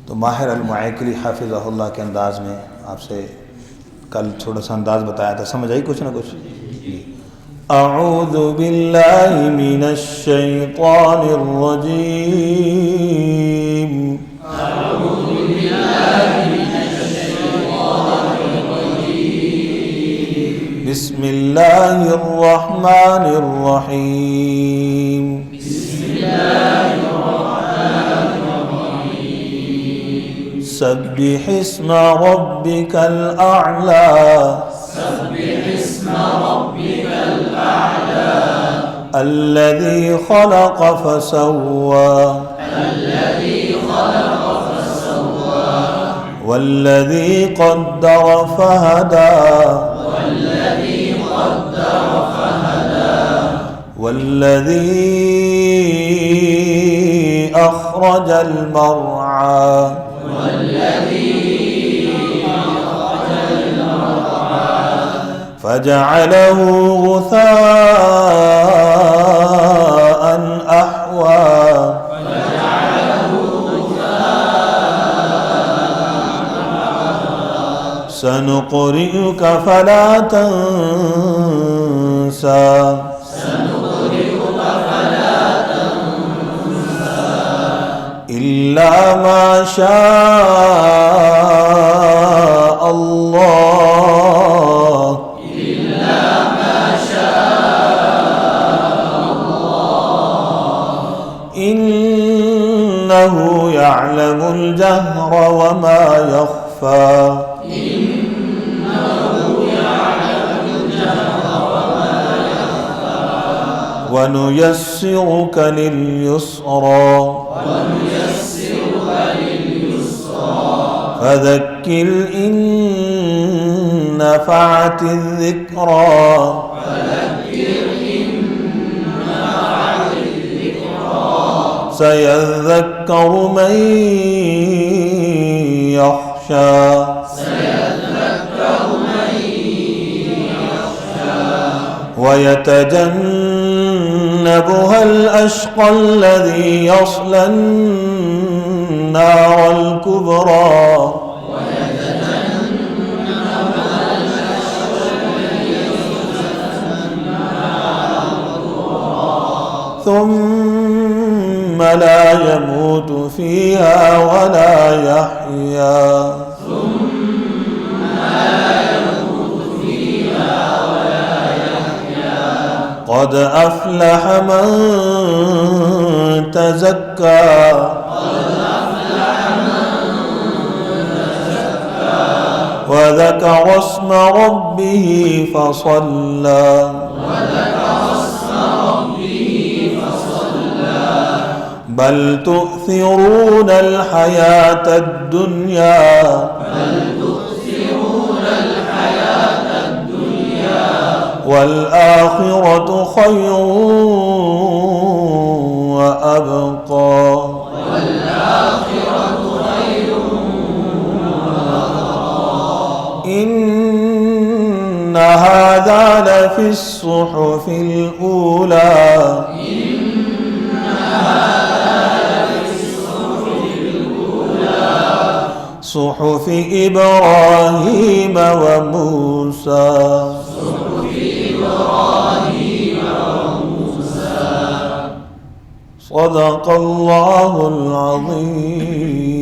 तो माहिर अल-मुआइकली हाफिज़हुल्लाह के अंदाज़ में आपसे कल थोड़ा सा अंदाज़ बताया था, समझ आई कुछ ना कुछ। अऊज़ु बिल्लाहि मिनश शैतानिर रजीम। बिस्मिल्लाहिर रहमानिर रहीम। सब्बिहिस्म रब्बिकल अअला। अल्लज़ी खलक़ फसव्वा। वल्लज़ी क़द्दर फहदा। वल्लज़ी अख़रजल मर्आ। फजअलहु गुसाअन अहवा। सनुक़रिउक फला तंसा। इल्ला मा शाअ अल्लाह। इन्नहु यअलमुल जहर वमा यख़फ़ा। वनुयस्सिरुक लिल-युस्रा। फज़क्किर इन नफ़अतिज़-ज़िक्रा। सयज़्ज़क्करु मन यख़्शा। वयतजन्नबुहल अश्क़ा अल्लज़ी यस्लन नारल कुब्रा। ثم لا يموت فيها ولا يحيا। قد أفلح من تزكى. وذكر اسم ربه فصلى. بل تؤثرون الحياة الدنيا. والآخرة خير وأبقى. إن هذا لفي الصحف الأولى. صحف إبراهيم وموسى. صدق الله العظيم.